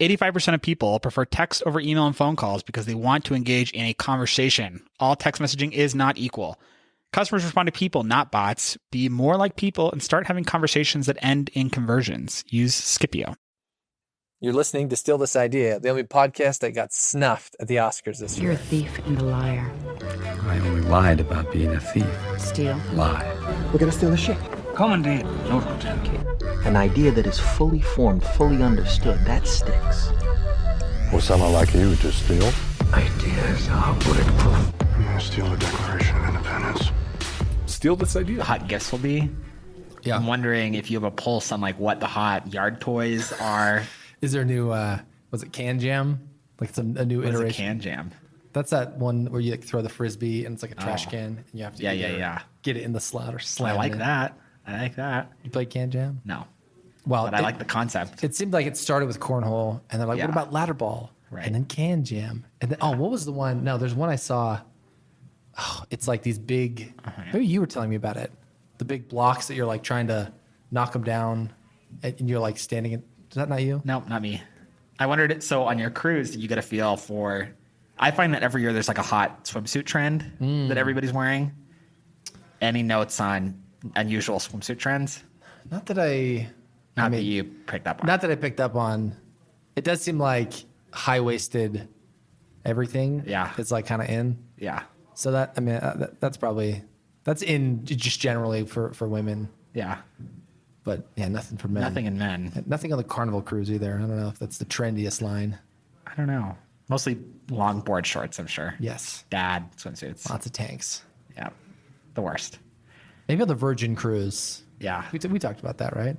85% of people prefer text over email and phone calls because they want to engage in a conversation. All text messaging is not equal. Customers respond to people, not bots. Be more like people and start having conversations that end in conversions. Use Scipio. You're listening to Steal This Idea, the only podcast that got snuffed at the Oscars this year. You're a thief and a liar. I only lied about being a thief. Steal. Lie. We're gonna steal the ship. Commandeer, Lord Lieutenant. An idea that is fully formed, fully understood, that sticks. For someone like you to steal? Ideas are bulletproof. I'm gonna steal the Declaration of Independence. Steal This Idea. Hot gifts will be. Yeah. I'm wondering if you have a pulse on like what the hot yard toys are. Is there a new, was it Can Jam? Like it's a new What is iteration. a can jam? That's that one where you like throw the Frisbee and it's like a trash can and you have to get it in the slot or slam I like it in. that. I like that. You play Can Jam? No. Well, But I like the concept. It seemed like it started with cornhole, and they're like, Yeah. "What about ladder ball?" Right. And then Can Jam, and then what was the one? No, there's one I saw. Oh, it's like these big. Maybe you were telling me about it. The big blocks that you're like trying to knock them down, and you're like standing. Is that not you? No, not me. I wondered, so on your cruise, did you get a feel for... I find that every year there's like a hot swimsuit trend that everybody's wearing. Any notes on unusual swimsuit trends? Not that I. Not that you picked up on. Not that I picked up on. It does seem like high-waisted everything. Yeah. It's like kind of in. Yeah. So that, I mean, that's in just generally for women. Yeah. But yeah, nothing for men. Nothing in men. Nothing on the Carnival cruise either. I don't know if that's the trendiest line. I don't know. Mostly long board shorts, I'm sure. Yes. Dad swimsuits. Lots of tanks. Yeah. The worst. Maybe on the Virgin cruise. Yeah. We talked about that, right?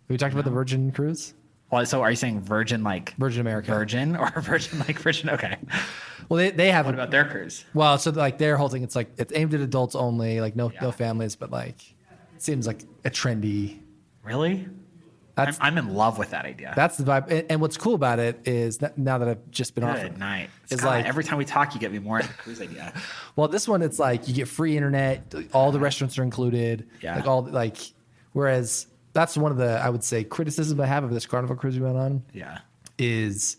We talked about the Virgin cruise? Well, so are you saying Virgin like Virgin America. Virgin or Virgin like Virgin? Okay. Well, they have. What about their cruise? Well, so like their whole thing, it's like it's aimed at adults only, like no families, but like it seems like a trendy. Really? I'm in love with that idea. That's the vibe. And what's cool about it is that now that I've just been off Good night. It's Scott, like every time we talk, you get me more into the cruise idea. Well, this one it's like you get free internet, all the restaurants are included. Yeah. Whereas that's one of the I would say criticisms I have of this Carnival cruise we went on. Yeah. Is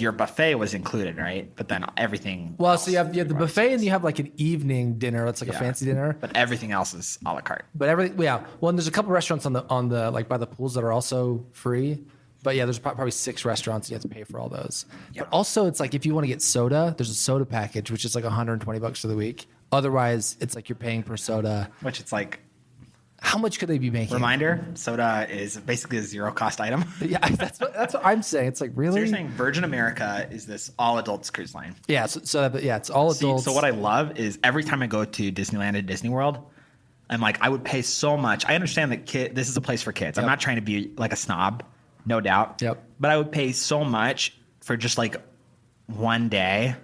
your buffet was included, right? But then everything. Well, so you have the buffet and you have like an evening dinner. It's like a fancy dinner. But everything else is a la carte. But everything, yeah. Well, and there's a couple restaurants on the like by the pools that are also free. But yeah, there's probably 6 restaurants you have to pay for all those. Yeah. But also, it's like if you want to get soda, there's a soda package which is like $120 for the week. Otherwise, it's like you're paying per soda. Which it's like. How much could they be making? Reminder: soda is basically a zero cost item. Yeah, that's what I'm saying. It's like really. So you're saying Virgin America is this all adults cruise line? Yeah. It's all adults. So what I love is every time I go to Disneyland and Disney World, I'm like, I would pay so much. I understand that this is a place for kids. I'm not trying to be like a snob, no doubt. Yep. But I would pay so much for just like one day,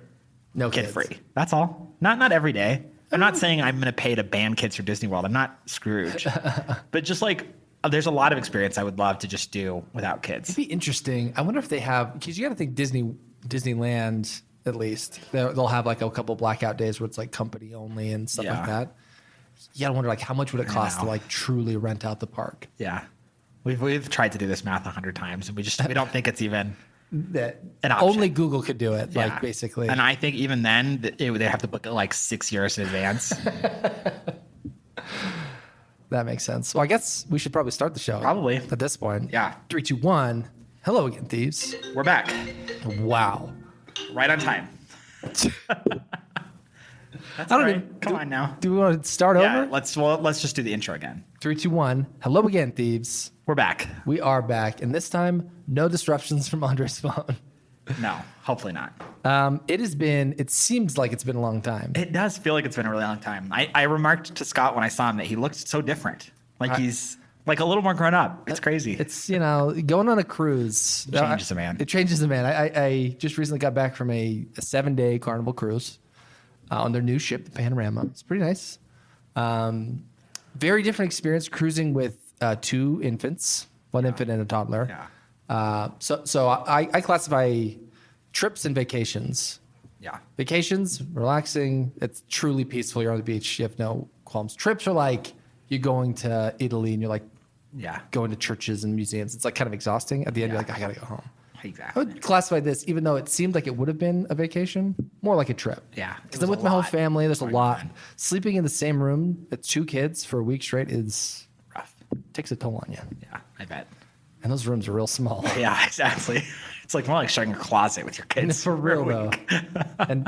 no kid kids. free. That's all. Not every day. I'm not saying I'm going to pay to ban kids from Disney World. I'm not Scrooge. But just like, there's a lot of experience I would love to just do without kids. It'd be interesting. I wonder if they have, because you got to think Disneyland, at least, they'll have like a couple blackout days where it's like company only and stuff like that. You got to wonder like how much would it cost to like truly rent out the park? Yeah. We've tried to do this math 100 times and we don't think it's even that an option. Only Google could do it, like basically. And I think even then they have to book it like 6 years in advance. That makes sense. Well, I guess we should probably start the show. Probably. At this point. Yeah. 3, 2, 1. Hello again, thieves. We're back. Wow. Right on time. That's all right. Come on now. Do we want to start over? Let's just do the intro again. 3, 2, 1. Hello again, thieves. We're back. We are back. And this time, no disruptions from Andre's phone. No, hopefully not. It seems like it's been a long time. It does feel like it's been a really long time. I remarked to Scott when I saw him that he looked so different. Like he's like a little more grown up. It's crazy. It's, going on a cruise. It changes a man. It changes a man. I just recently got back from a 7-day Carnival cruise on their new ship, the Panorama. It's pretty nice. Very different experience cruising with 2 infants, one infant and a toddler. Yeah. So I classify trips and vacations. Yeah. Vacations, relaxing. It's truly peaceful. You're on the beach. You have no qualms. Trips are like you're going to Italy and you're like going to churches and museums. It's like kind of exhausting. At the end, you're like, I got to go home. I Exactly. would classify this, even though it seemed like it would have been a vacation, more like a trip. Yeah. Because I'm with my whole family. There's a going lot. on. Sleeping in the same room with 2 kids for a week straight Rough. takes a toll on you. Yeah, I bet. And those rooms are real small. Yeah, exactly. It's like more like sharing a closet with your kids. For real a though. week.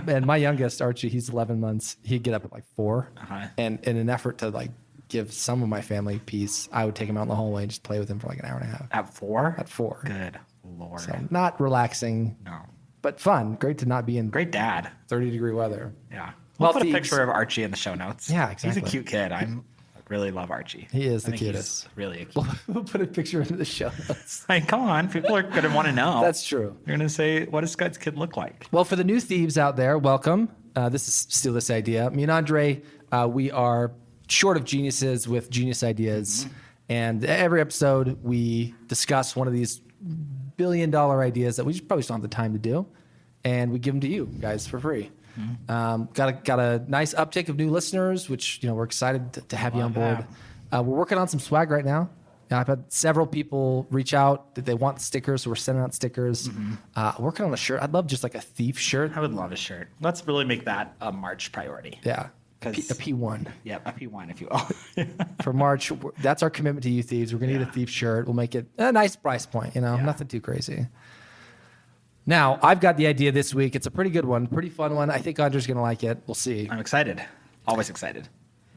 and my youngest, Archie, he's 11 months. He'd get up at like 4. Uh-huh. And in an effort to like give some of my family peace, I would take him out in the hallway and just play with him for like an hour and a half. At 4? At 4. Good Lord. So not relaxing, No. but fun. Great to not be in Great dad. 30-degree weather. Yeah. We'll put a Thieves. picture of Archie in the show notes. Yeah, He's a exactly. cute kid. I really love Archie. He is I the think he's cutest. really a cute. We'll put a picture into the show notes. Like, come on. People are going to want to know. That's true. You're going to say, what does Scott's kid look like? Well, for the new thieves out there, welcome. This is Steal This Idea. Me and Andre, we are short of geniuses with genius ideas. And every episode, we discuss one of these billion-dollar ideas that we just probably don't have the time to do. And we give them to you guys for free. Got a nice uptick of new listeners, which we're excited to have you on board. We're working on some swag right now. I've had several people reach out that they want stickers, so we're sending out stickers. Working on a shirt. I'd love just like a thief shirt. I would love a shirt. Let's really make that a March priority. Yeah, a 'Cause- P1 Yeah, a P1, if you will. for March. That's our commitment to you thieves. We're gonna get a thief shirt. We'll make it a nice price point. Nothing too crazy. Now I've got the idea this week. It's a pretty good one, pretty fun one. I think Andre's gonna like it. We'll see. I'm excited. Always excited.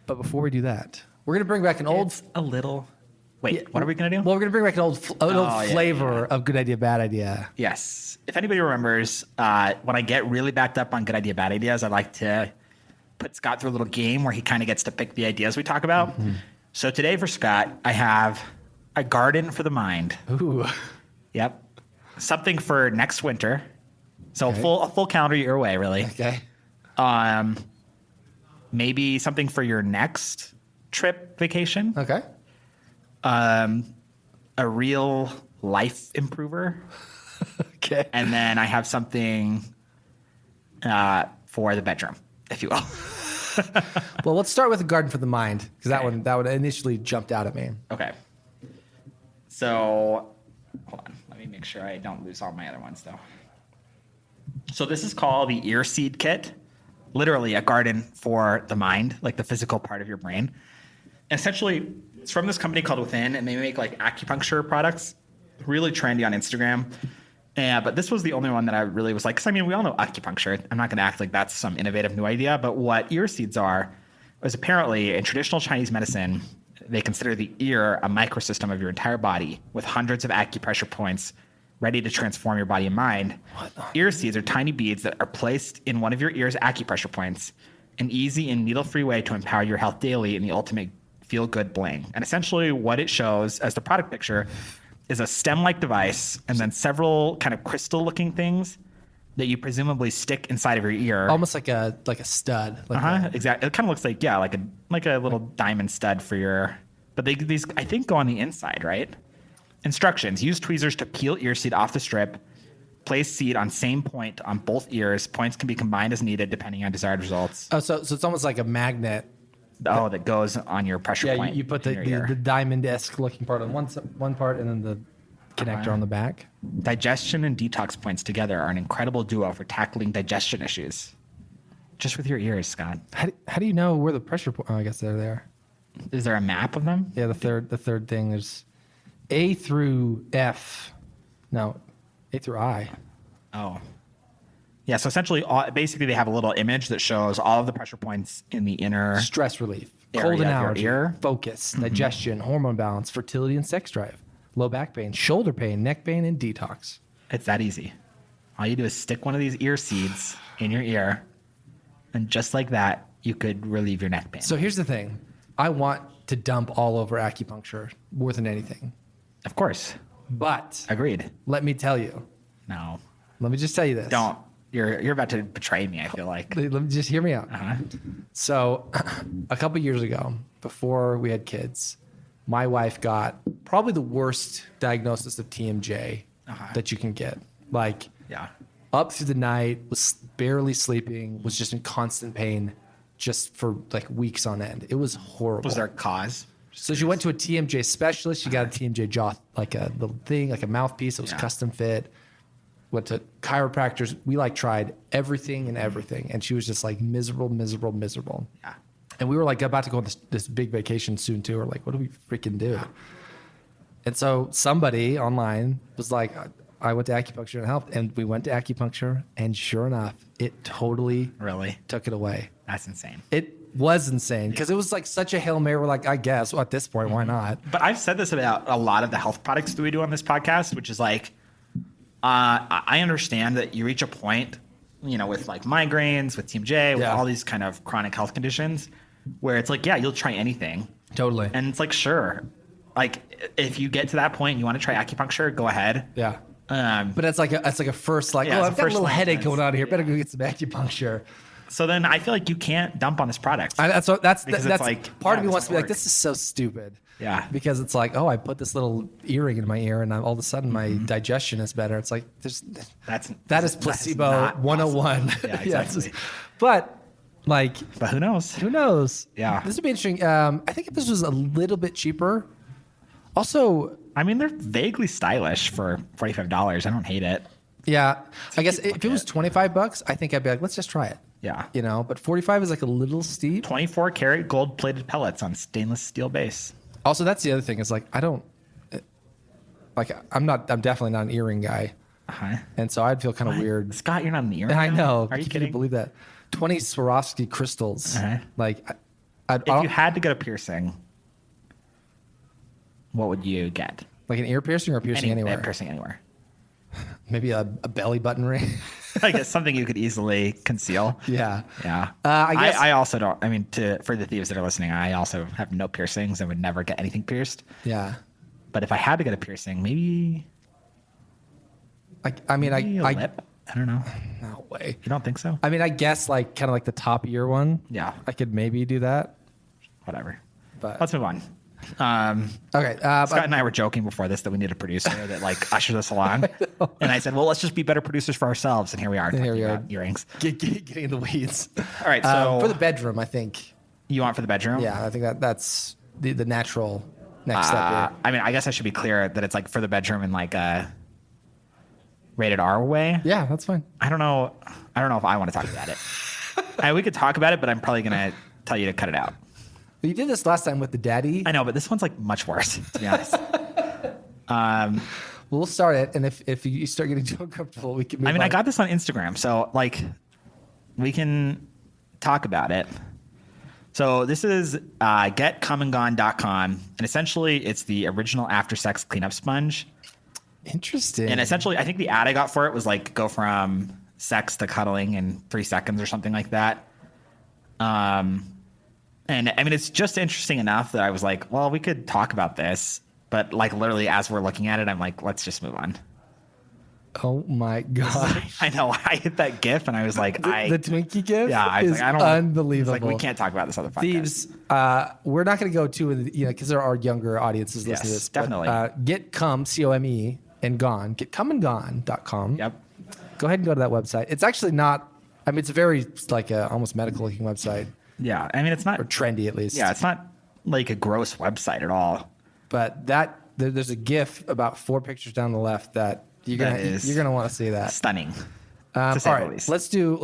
But before we do that, we're gonna bring back an old. It's a little. Wait, what are we going to do? Well, we're gonna bring back an old yeah, flavor of good idea, bad idea. Yes. If anybody remembers, when I get really backed up on good idea, bad ideas, I like to put Scott through a little game where he kind of gets to pick the ideas we talk about. So today for Scott, I have a garden for the mind. Ooh. Yep. Something for next winter. So Okay. a full calendar year away, really. Okay. Maybe something for your next trip vacation. Okay. A real life improver. Okay. And then I have something for the bedroom, if you will. Well, let's start with a garden for the mind because that one initially jumped out at me. Okay. So, hold on. Let me make sure I don't lose all my other ones, though. So this is called the Ear Seed Kit. Literally a garden for the mind, like the physical part of your brain. And essentially, it's from this company called Within, and they make like acupuncture products, really trendy on Instagram. But this was the only one that I really was like, because I mean, we all know acupuncture. I'm not going to act like that's some innovative new idea, but what ear seeds are is apparently in traditional Chinese medicine, they consider the ear a microsystem of your entire body with hundreds of acupressure points ready to transform your body and mind. Ear seeds are tiny beads that are placed in one of your ear's acupressure points, an easy and needle-free way to empower your health daily in the ultimate feel-good bling. And essentially what it shows as the product picture is a stem-like device and then several kind of crystal-looking things that you presumably stick inside of your ear. Almost like a stud. Like Exactly. It kind of looks like like a little diamond stud for your. But these I think go on the inside, right? Instructions: use tweezers to peel ear seed off the strip. Place seed on same point on both ears. Points can be combined as needed depending on desired results. Oh, so it's almost like a magnet. Oh, that goes on your pressure Yeah, point. you put in your ear. the diamond-esque looking part on one part and then the connector on the back. Digestion and detox points together are an incredible duo for tackling digestion issues. Just with your ears, Scott. How do you know where the pressure point? Oh, I guess they're there. Is there a map of them? Yeah, the third thing. There's A through F. No, A through I. Oh. Yeah, so essentially, basically, they have a little image that shows all of the pressure points in the inner. Stress relief, Area cold of and your allergy, ear. focus, digestion, hormone balance, fertility and sex drive, low back pain, shoulder pain, neck pain, and detox. It's that easy. All you do is stick one of these ear seeds in your ear, and just like that, you could relieve your neck pain. So here's the thing. I want to dump all over acupuncture more than anything. Of course. But Agreed. let me tell you. No. Let me just tell you this. Don't. You're about to betray me, I feel like. Let me just hear me out. Uh-huh. So, a couple years ago, before we had kids, my wife got probably the worst diagnosis of TMJ that you can get. Like, Yeah. up through the night, was barely sleeping, was just in constant pain, just for like weeks on end. It was horrible. Was there a cause? So she went to a TMJ specialist. She got a TMJ jaw, like a little thing, like a mouthpiece that was Yeah. custom fit. went to chiropractors. We like tried everything and everything. And she was just like miserable. Yeah. And we were like about to go on this big vacation soon too. We're like, what do we freaking do? And so somebody online was like, I went to acupuncture and helped. And we went to acupuncture, and sure enough, it totally Really? took it away. That's insane. It was insane because it was like such a Hail Mary. We're like, I guess, well, at this point, why not? But I've said this about a lot of the health products that we do on this podcast, which is like, I understand that you reach a point, with like migraines, with Team J, with all these kind of chronic health conditions where it's like, yeah, you'll try anything. Totally. And it's like, sure. Like if you get to that point and you want to try acupuncture, go ahead. Yeah. But it's like a first, like, Yeah, oh, it's I've a got a first little line headache defense. going on here. Better go get some acupuncture. so then I feel like you can't dump on this product. That's Because it's like part of me this wants to be like, work. this is so stupid. Yeah. Because it's like, oh, I put this little earring in my ear, and all of a sudden my digestion is better. It's like that is placebo not 101. Yeah, Yes. exactly. But like, But who knows? who knows? Yeah. This would be interesting. I think if this was a little bit cheaper. Also, I mean, they're vaguely stylish for $45. I don't hate it. yeah, I guess keep if it was $25, I think I'd be like, let's just try it. Yeah. But 45 is like a little steep. 24 karat gold plated pellets on stainless steel base. Also, that's the other thing is like, I'm definitely not an earring guy. Uh-huh. And so I'd feel kind of weird. Scott, you're not in the ear. I know. Are you Can kidding? believe that? 20 Swarovski crystals. Uh-huh. Like, If you had to get a piercing, what would you get? like an ear piercing or a piercing anywhere? Piercing anywhere. Maybe a belly button ring. I guess something you could easily conceal. Yeah. Yeah. I guess- I also don't. I mean, for the thieves that are listening, I also have no piercings and would never get anything pierced. Yeah. But if I had to get a piercing, maybe I mean, maybe a I lip. I don't know. no way. You don't think so? I mean, I guess like kind of like the top ear one. Yeah. I could maybe do that. Whatever. But Let's move on. okay. Scott and I were joking before this that we need a producer that like ushers us along. And I said, well, let's just be better producers for ourselves. And here we are. here we talking are. about earrings. getting in the weeds. All right. So For the bedroom, I think. you want for the bedroom? Yeah, I think that's the natural next step here. I mean, I guess I should be clear that it's like for the bedroom in like a rated R way. Yeah, that's fine. I don't know if I want to talk about it. We could talk about it, but I'm probably going to tell you to cut it out. You did this last time with the daddy. I know, but this one's like much worse, to be honest. We'll start it, and if you start getting too uncomfortable, we can move I mean, on. I got this on Instagram, so like we can talk about it. So this is getcomeandgone.com, and essentially it's the original after sex cleanup sponge. Interesting. And essentially, I think the ad I got for it was like go from sex to cuddling in 3 seconds or something like that. And I mean, it's just interesting enough that I was like, well, we could talk about this. But like literally as we're looking at it, I'm like, let's just move on. Oh my god. I know. I hit that GIF and I was like, The Twinkie gift yeah, I was is like, I don't. unbelievable. It's like we can't talk about this other podcast. Thieves, we're not going to go to because there are younger audiences listening to Yes, this. definitely. But, get come, C-O-M-E, and gone. Getcomeandgone.com. Yep. Go ahead and go to that website. It's actually not, I mean, it's a very like a almost medical looking website, Yeah. I mean, it's not or trendy at least. Yeah, it's not like a gross website at all. But there's a GIF about 4 pictures down the left that you're That gonna is want to see that. Stunning. to All say the right, least. let's do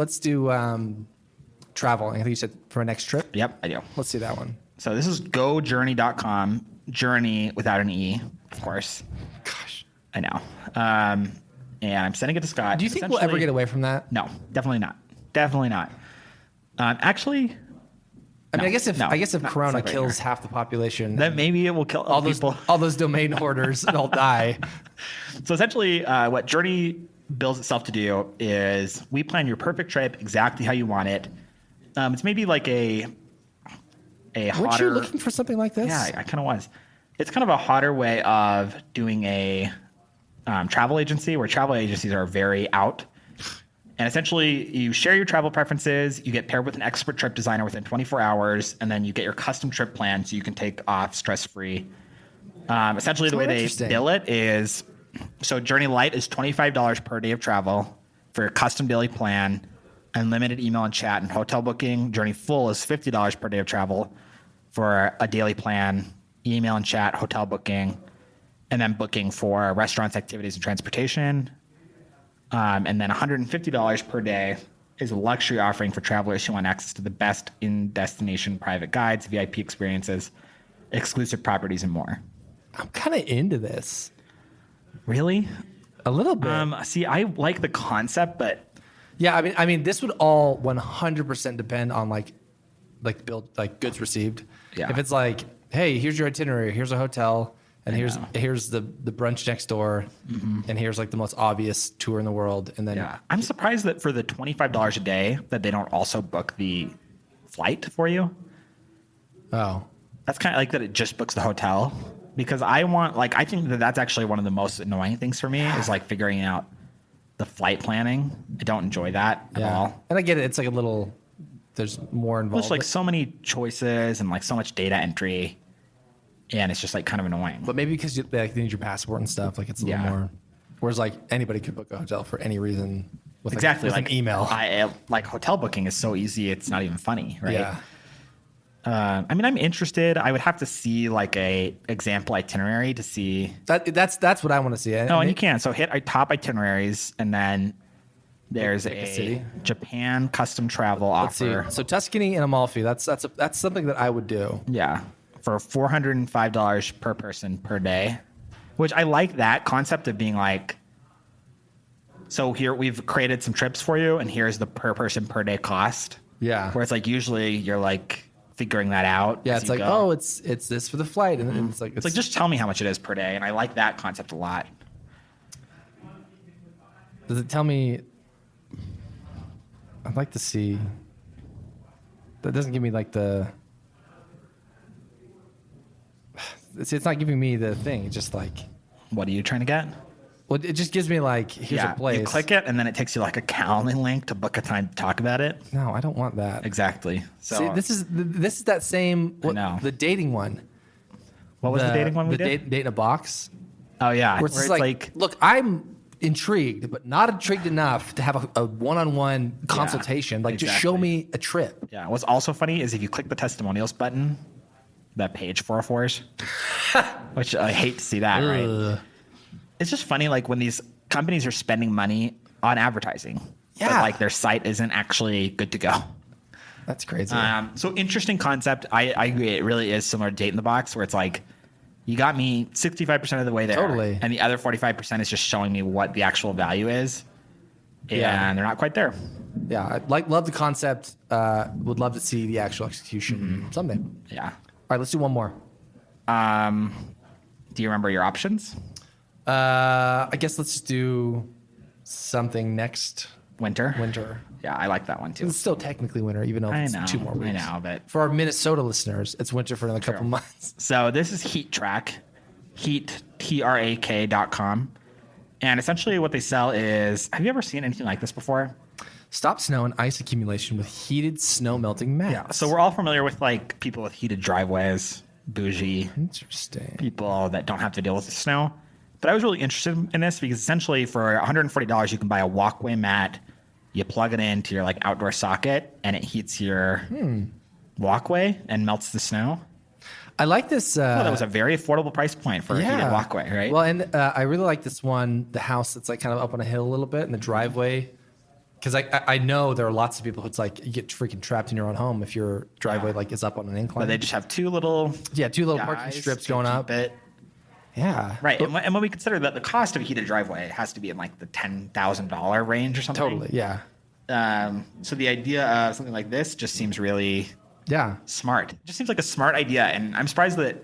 travel. I think you said for a next trip. Yep, I do. Let's see that one. So this is gojourney.com. Journey without an E, of course. Gosh, I know. And I'm sending it to Scott. do you think we'll ever Essentially- get away from that? No, definitely not. Definitely not. Actually, I mean, No, I guess if no, Corona it's not kills right half the population, then maybe it will kill all those people. all those domain hoarders all die. So essentially, what Journey builds itself to do is we plan your perfect trip exactly how you want it. It's maybe like a Weren't hotter. you looking for something like this? Yeah, I kind of was. It's kind of a hotter way of doing a travel agency where travel agencies are very out. And essentially, you share your travel preferences, you get paired with an expert trip designer within 24 hours, and then you get your custom trip plan so you can take off stress-free. Essentially, the way they interesting. bill it is, so Journey Lite is $25 per day of travel for a custom daily plan, unlimited email and chat and hotel booking. Journey Full is $50 per day of travel for a daily plan, email and chat, hotel booking, and then booking for restaurants, activities, and transportation. And then $150 per day is a luxury offering for travelers who want access to the best in-destination private guides, VIP experiences, exclusive properties, and more. I'm kind of into this. Really? A little bit. See, I like the concept, but Yeah, I mean, this would all 100% depend on like goods received. Yeah. If it's like, hey, here's your itinerary, here's a hotel, and here's the brunch next door, and here's like the most obvious tour in the world, and then yeah, I'm surprised that for the $25 a day that they don't also book the flight for you. oh, That's kind of like that it just books the hotel, because I think that that's actually one of the most annoying things for me is like figuring out the flight planning. I don't enjoy that at all. And I get it. It's like a little. There's more involved. There's like so many choices and like so much data entry, and it's just like kind of annoying. but maybe because they need your passport and stuff, like it's a little Yeah. more. Whereas like anybody could book a hotel for any reason. With Exactly, with like an email. like hotel booking is so easy; it's not even funny, right? Yeah. I mean, I'm interested. I would have to see like a example itinerary to see. That's what I want to see. Oh, and you can. So hit top itineraries, and then there's Pick a city. Japan custom travel Let's see. offer. So Tuscany and Amalfi. That's something that I would do. Yeah, for $405 per person per day, which I like that concept of being like. So here we've created some trips for you, and here's the per person per day cost. Yeah. Where it's like usually you're like figuring that out. Yeah, as it's you like, go. oh, it's this for the flight, and then it's like It's like just tell me how much it is per day, and I like that concept a lot. does it tell me? I'd like to see. That doesn't give me like the. It's not giving me the thing. It's just like, What are you trying to get? well, it just gives me like, here's a place. You click it, and then it takes you like a Calendly link to book a time to talk about it. No, I don't want that. Exactly. So See, this is that same. know. The dating one. what was the dating one we did? Date in a box. Oh yeah, Where it's like, look, I'm intrigued, but not intrigued enough to have a one-on-one consultation. Like, just show exactly. me a trip. Yeah. What's also funny is if you click the testimonials button, that page 404s, which I hate to see that. Right? It's just funny, like when these companies are spending money on advertising, but Yeah. like their site isn't actually good to go. That's crazy. So interesting concept. I agree. It really is similar to Date in the Box, where it's like, you got me 65% of the way there. Totally. And the other 45% is just showing me what the actual value is. And Yeah. they're not quite there. Yeah, love the concept. Would love to see the actual execution someday. Yeah. All right, let's do one more. Do you remember your options? I guess let's just do something next Winter? winter. Yeah, I like that one too. It's still technically winter, even though I it's know. 2 more weeks. I know, but For our Minnesota listeners, it's winter for another couple months. so this is Heat Track, TRAK.com. And essentially what they sell is, have you ever seen anything like this before? Stop snow and ice accumulation with heated snow melting mats. So we're all familiar with like people with heated driveways, bougie Interesting. people that don't have to deal with the snow. But I was really interested in this because essentially for $140 you can buy a walkway mat. You plug it into your like outdoor socket and it heats your walkway and melts the snow. I like this. Well, that was a very affordable price point for a heated walkway, right? Well, and I really like this one, the house that's like kind of up on a hill a little bit, and the driveway. Because I know there are lots of people who it's like you get freaking trapped in your own home if your driveway like is up on an incline. but they just have two little parking guys strips to going keep up. it. Yeah, Right. And when we consider that the cost of a heated driveway has to be in like the $10,000 range or something. Totally. Yeah. So the idea of something like this just seems really Yeah. smart. It just seems like a smart idea. And I'm surprised that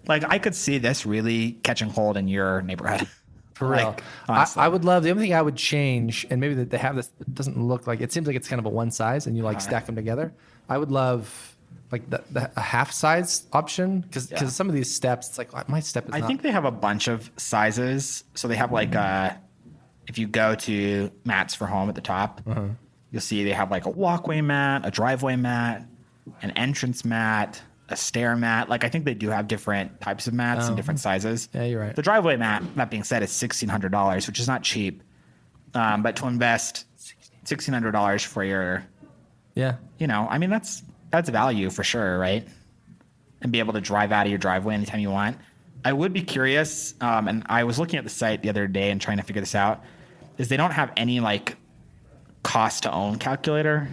like I could see this really catching hold in your neighborhood. For real. Like, honestly. I would love, the only thing I would change, and maybe that they have this, it doesn't look like, it seems like it's kind of a one size and you like stack them together. I would love like a half size option because some of these steps, it's like my step is I not. think they have a bunch of sizes. So they have like if you go to mats for home at the top, you'll see they have like a walkway mat, a driveway mat, an entrance mat, a stair mat. Like I think they do have different types of mats and different sizes. Yeah, you're right. The driveway mat, that being said, is $1,600, which is not cheap. But to invest $1,600 for your, Yeah. I mean that's value for sure, right? And be able to drive out of your driveway anytime you want. I would be curious, and I was looking at the site the other day and trying to figure this out. is they don't have any like cost to own calculator.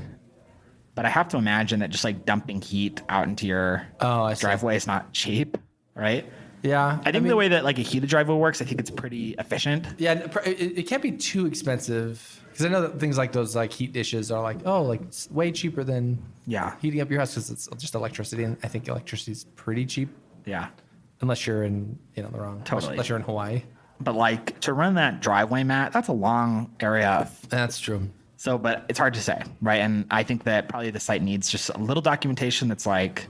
But I have to imagine that just like dumping heat out into your driveway is not cheap, right? Yeah. I think the way that like a heated driveway works, I think it's pretty efficient. Yeah, it can't be too expensive because I know that things like those like heat dishes are like it's way cheaper than heating up your house because it's just electricity, and I think electricity is pretty cheap. Yeah, unless you're in the wrong unless you're in Hawaii. But like to run that driveway, Matt, that's a long area. That's true. So, but it's hard to say, right? And I think that probably the site needs just a little documentation that's like,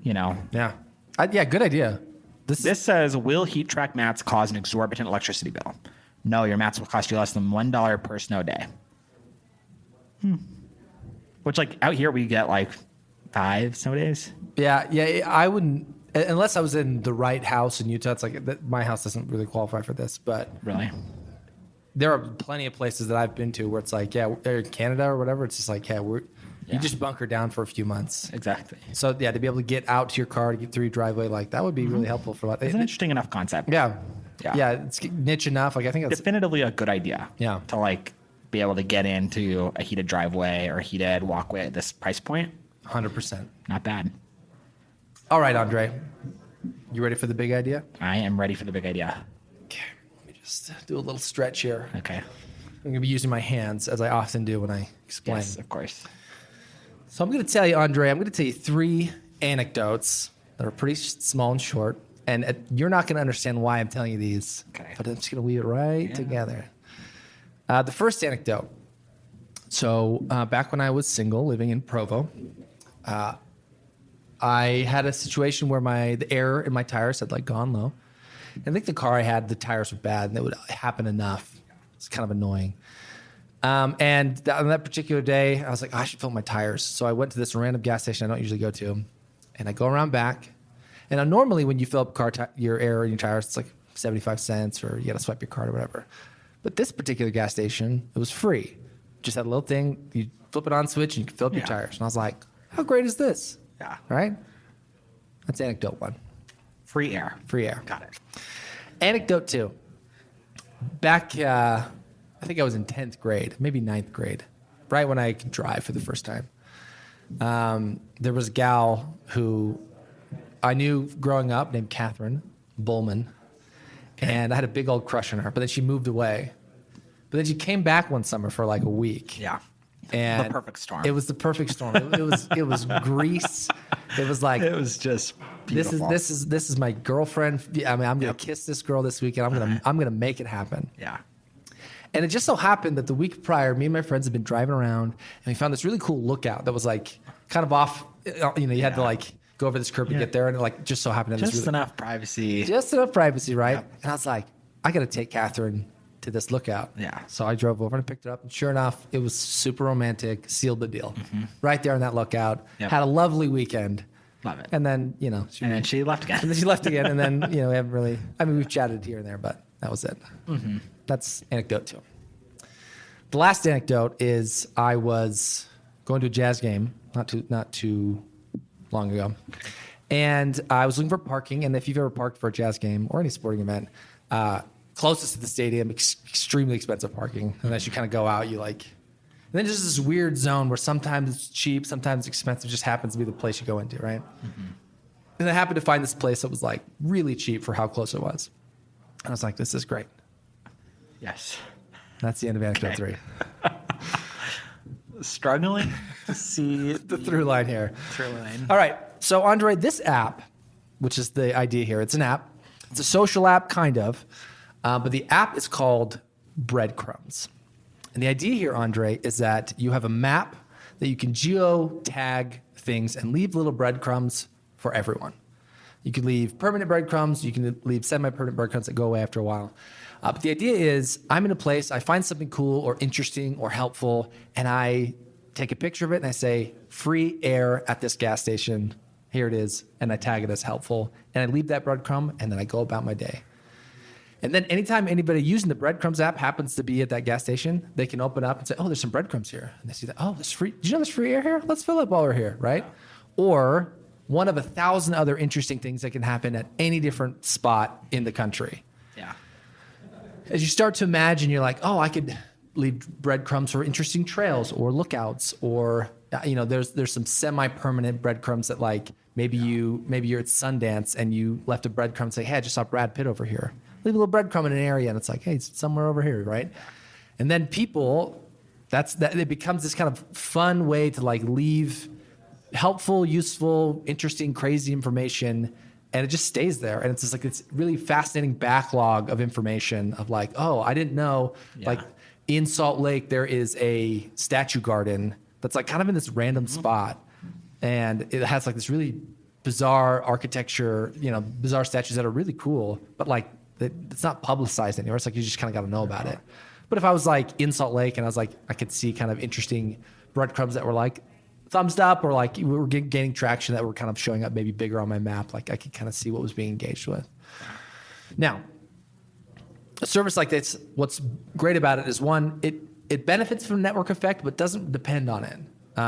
Yeah. Good idea. This says, will heat track mats cause an exorbitant electricity bill? No, your mats will cost you less than $1 per snow day. Which, like, out here we get like 5 snow days. Yeah. I wouldn't, unless I was in the right house in Utah. It's like my house doesn't really qualify for this, but really, there are plenty of places that I've been to where it's like, in Canada or whatever. It's just like, you just bunker down for a few months. Exactly. So to be able to get out to your car, to get through your driveway, like that would be really helpful for it's an interesting enough concept. Yeah. It's niche enough. Like I think that's definitively a good idea. Yeah. To like be able to get into a heated driveway or a heated walkway at this price point. 100%. Not bad. All right, Andre, you ready for the big idea? I am ready for the big idea. Okay. Let me just do a little stretch here. Okay. I'm going to be using my hands as I often do when I explain. Yes, of course. So I'm going to tell you, Andre, I'm going to tell you 3 anecdotes that are pretty small and short. And you're not going to understand why I'm telling you these. Okay. But I'm just going to weave it right together. The first anecdote. So back when I was single, living in Provo, I had a situation where the air in my tires had like gone low. I think the car I had, the tires were bad, and it would happen enough. It's kind of annoying. And on that particular day, I was like, I should fill my tires. So I went to this random gas station I don't usually go to, and I go around back. And normally when you fill up your air in your tires, it's like 75 cents, or you got to swipe your card or whatever. But this particular gas station, it was free. Just had a little thing. You flip it on, switch, and you can fill up your tires. And I was like, how great is this? Yeah. Right? That's anecdote 1. Free air. Free air. Got it. Anecdote 2. Back, I think I was in 10th grade, maybe 9th grade, right when I could drive for the first time. There was a gal who I knew growing up named Catherine Bullman, and I had a big old crush on her, but then she moved away. But then she came back one summer for like a week. Yeah. And the perfect storm. It was the perfect storm. It was Greece. It was like it was just beautiful. This is my girlfriend. I mean, I'm gonna kiss this girl this weekend. I'm gonna make it happen. Yeah. And it just so happened that the week prior, me and my friends had been driving around, and we found this really cool lookout that was like kind of off. You had to like go over this curb to get there, and it like just so happened to have Just this really, enough privacy. just enough privacy, right? Yep. And I was like, I got to take Catherine to this lookout. Yeah. So I drove over and picked her up, and sure enough, it was super romantic. Sealed the deal, right there in that lookout. Yep. Had a lovely weekend. Love it. And then And then she left again. and then she left again, and then we haven't really. I mean, we've chatted here and there, but that was it. That's anecdote 2. The last anecdote is I was going to a jazz game not too long ago, and I was looking for parking. And if you've ever parked for a jazz game or any sporting event, closest to the stadium, extremely expensive parking. And as you kind of go out, you like. And then just this weird zone where sometimes it's cheap, sometimes it's expensive. Just happens to be the place you go into, right? And I happened to find this place that was like really cheap for how close it was. And I was like, this is great. Yes. That's the end of anecdote 3. Struggling to see The through line here. through line. All right. So, Andre, this app, which is the idea here, it's an app. It's a social app, kind of. But the app is called BreadCrumbs. And the idea here, Andre, is that you have a map that you can geo-tag things and leave little breadcrumbs for everyone. You can leave permanent breadcrumbs. You can leave semi-permanent breadcrumbs that go away after a while. But the idea is I'm in a place, I find something cool or interesting or helpful, and I take a picture of it and I say, free air at this gas station. Here it is. And I tag it as helpful. And I leave that breadcrumb, and then I go about my day. And then anytime anybody using the BreadCrumbs app happens to be at that gas station, they can open up and say, oh, there's some breadcrumbs here. And they see that, oh, there's free. Did you know there's free air here? Let's fill up while we're here, right? Or one of 1,000 other interesting things that can happen at any different spot in the country. Yeah. as you start to imagine, you're like, oh, I could leave breadcrumbs for interesting trails or lookouts, or there's some semi-permanent breadcrumbs that like maybe you're at Sundance and you left a breadcrumb and say, hey, I just saw Brad Pitt over here. Leave a little breadcrumb in an area and it's like, hey, it's somewhere over here, right? And then people, it becomes this kind of fun way to like leave helpful, useful, interesting, crazy information, and it just stays there. And it's just like this really fascinating backlog of information of like, oh, I didn't know, like in Salt Lake there is a statue garden that's like kind of in this random spot, and it has like this really bizarre architecture, bizarre statues that are really cool, but like it's not publicized anywhere. It's like you just kind of got to know about it. But if I was like in Salt Lake and I was like, I could see kind of interesting breadcrumbs that were like thumbs up, or like we were gaining traction that were kind of showing up maybe bigger on my map. Like I could kind of see what was being engaged with. Now, a service like this, what's great about it is one, it benefits from network effect, but doesn't depend on it.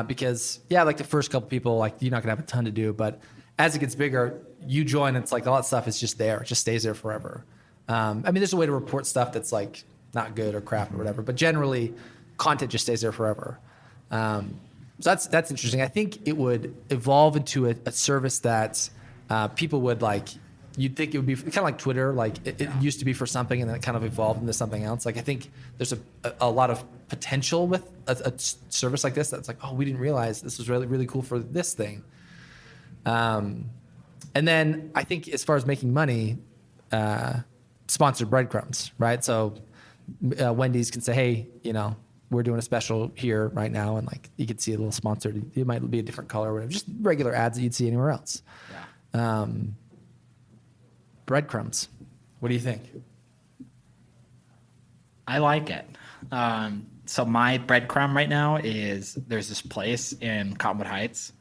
Because like the first couple people, like you're not gonna have a ton to do, but as it gets bigger, you join, it's like all that stuff is just there. It just stays there forever. I mean, there's a way to report stuff that's like not good or crap or whatever, but generally content just stays there forever. So that's interesting. I think it would evolve into a service that people would like. You'd think it would be kind of like Twitter. Like it used to be for something, and then it kind of evolved into something else. Like I think there's a lot of potential with a service like this. That's like, oh, we didn't realize this was really really cool for this thing. And then I think as far as making money, sponsored breadcrumbs, right? So Wendy's can say, hey, we're doing a special here right now, and like you could see a little sponsored. It might be a different color or whatever, just regular ads that you'd see anywhere else. Yeah. Breadcrumbs. What do you think? I like it. So my breadcrumb right now is there's this place in Cottonwood Heights,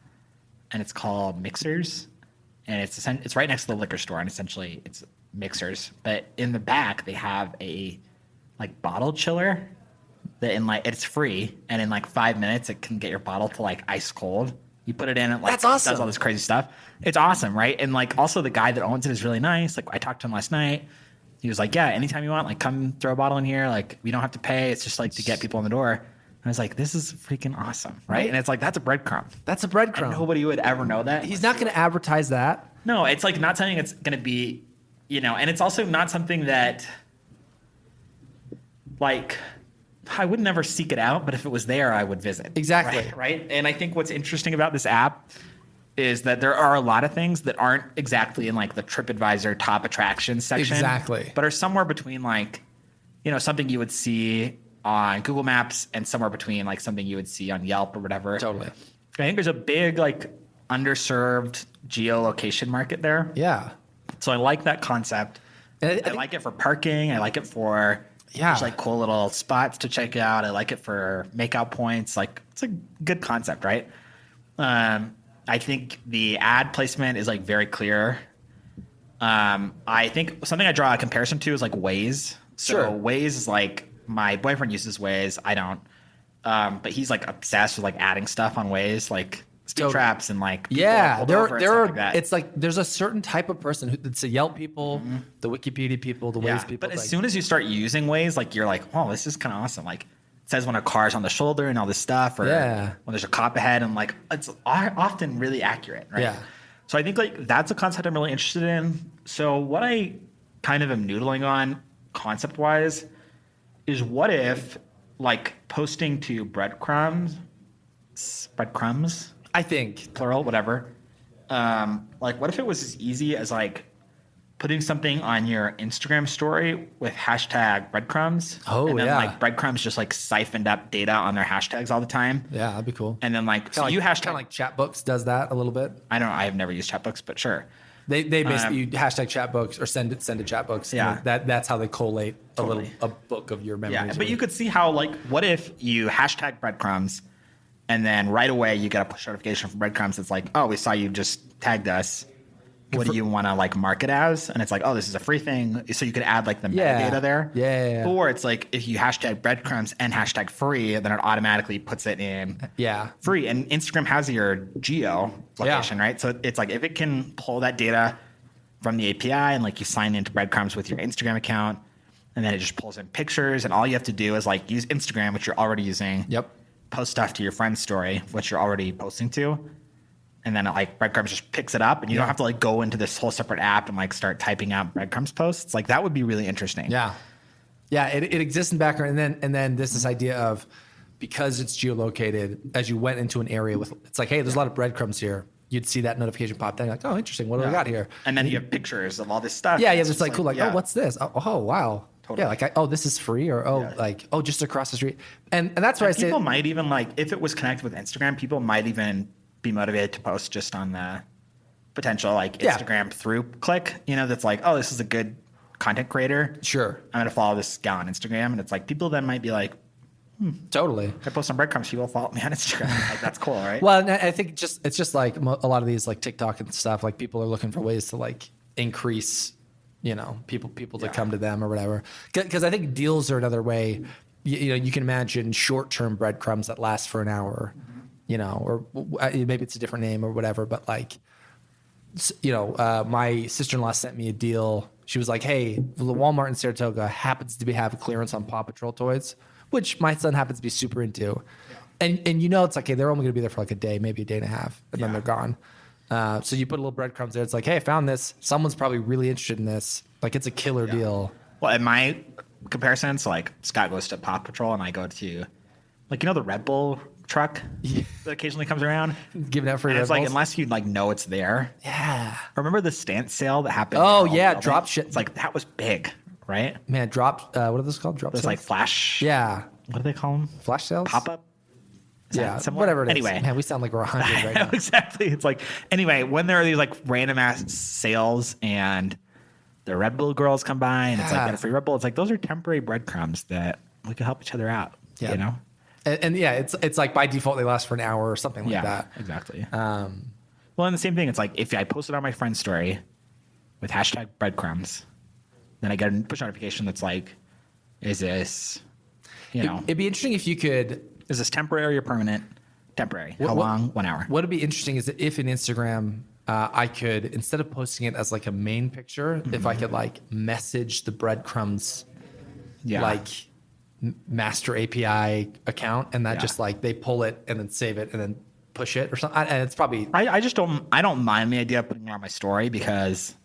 and it's called Mixers, and it's right next to the liquor store, and essentially it's Mixers. But in the back they have a like bottle chiller. That it's free, and in like 5 minutes it can get your bottle to like ice cold. You put it in, and like that's awesome. Does all this crazy stuff. It's awesome, right? And like also the guy that owns it is really nice. Like I talked to him last night. He was like, yeah, anytime you want, like come throw a bottle in here. Like we don't have to pay. It's just like to get people in the door. And I was like, this is freaking awesome, right? And it's like that's a breadcrumb. That's a breadcrumb. And nobody would ever know that. He's not going to advertise that. No, it's like not something that's going to be, and it's also not something that like. I would never seek it out, but if it was there, I would visit. Exactly. Right? And I think what's interesting about this app is that there are a lot of things that aren't exactly in like the TripAdvisor top attractions section. Exactly. But are somewhere between like, something you would see on Google Maps and somewhere between like something you would see on Yelp or whatever. Totally. I think there's a big like underserved geolocation market there. Yeah. So I like that concept. I like it for parking. I like it for... There's like cool little spots to check out. I like it for makeout points. Like it's a good concept, right? I think the ad placement is like very clear. I think something I draw a comparison to is like Waze. So Waze is like my boyfriend uses Waze. I don't. But he's like obsessed with like adding stuff on Waze, like speed traps and like there are like that. It's like there's a certain type of person who it's the Yelp people, the Wikipedia people, the Waze people. But as soon as you start using Waze, like you're like, oh, this is kind of awesome. Like it says when a car's on the shoulder and all this stuff, or when there's a cop ahead, and like it's often really accurate, right? Yeah. So I think like that's a concept I'm really interested in. So what I kind of am noodling on concept wise is what if like posting to breadcrumbs, I think plural, whatever. Like what if it was as easy as like putting something on your Instagram story with hashtag breadcrumbs. And then like breadcrumbs just like siphoned up data on their hashtags all the time. Yeah, that'd be cool. And then like, so like you hashtag. Kind of like Chatbooks does that a little bit. I have never used Chatbooks, but sure. They basically you hashtag Chatbooks or send to Chatbooks. Yeah. That's how they collate a book of your memories. Yeah, but you could see how like, what if you hashtag breadcrumbs and then right away you get a push notification from breadcrumbs. It's like, oh, we saw you just tagged us. What do you want to like mark it as? And it's like, oh, this is a free thing. So you could add like the metadata there. Yeah. Or it's like if you hashtag breadcrumbs and hashtag free, then it automatically puts it in free. And Instagram has your geo location, right? So it's like if it can pull that data from the API and like you sign into breadcrumbs with your Instagram account and then it just pulls in pictures, and all you have to do is like use Instagram, which you're already using. Yep. Post stuff to your friend's story, which you're already posting to, and then like BreadCrumbs just picks it up, and you don't have to like go into this whole separate app and like start typing out BreadCrumbs posts. Like that would be really interesting. Yeah. Yeah, it exists in the background, and then there's this idea of, because it's geolocated, as you went into an area with, it's like, hey, there's a lot of breadcrumbs here. You'd see that notification pop down. You're like, oh, interesting. What do we got here? And then you have pictures of all this stuff. Yeah, It's it's just like cool. Like, oh, what's this? Oh, wow. Totally. Yeah, like, oh, this is free, or like, oh, just across the street. And that's why I say people might even like, if it was connected with Instagram, people might even be motivated to post just on the potential like Instagram through click. You know, that's like, oh, this is a good content creator. Sure. I'm gonna follow this guy on Instagram, and it's like people then might be like, totally. if I post on breadcrumbs, people follow me on Instagram. Like that's cool, right? Well, and I think it's just like a lot of these like TikTok and stuff. Like people are looking for ways to like increase, you know, people to come to them or whatever. Because I think deals are another way. You know, you can imagine short-term breadcrumbs that last for an hour, you know, or maybe it's a different name or whatever. But like, you know, my sister-in-law sent me a deal. She was like, hey, the Walmart in Saratoga happens to have a clearance on Paw Patrol toys, which my son happens to be super into. And you know, it's like, hey, they're only going to be there for like a day, maybe a day and a half, and then they're gone. So you put a little breadcrumbs there. It's like, hey, I found this. Someone's probably really interested in this. Like, it's a killer deal. Well, in my comparison, so like Scott goes to Paw Patrol, and I go to, like, you know, the Red Bull truck that occasionally comes around, Giving out free and Red it's like, Bulls. unless you like know it's there. Yeah. Remember the stance sale that happened? Oh, in the yeah, building? drop shit. It's like that was big, right? Man, drop. What are those called? Drop There's sales? like flash. Yeah. What do they call them? Flash sales? Pop up. Yeah. Whatever it is. Anyway, Man, we sound like we're 100 right I know, now. exactly. It's like, anyway, when there are these like random ass sales and the Red Bull girls come by and it's like got a free Red Bull, it's like those are temporary breadcrumbs that we can help each other out. Yeah. You know? And yeah, it's like by default they last for an hour or something like that. Exactly. Well, and the same thing, it's like if I post it on my friend's story with hashtag breadcrumbs, then I get a push notification that's like, is this, you know, It'd be interesting if you could. is this temporary or permanent? Temporary. How long? 1 hour. What would be interesting is that if in Instagram I could, instead of posting it as like a main picture, if I could like message the breadcrumbs like master API account, and that just like they pull it and then save it and then push it or something. And it's probably I don't mind the idea of putting it on my story, because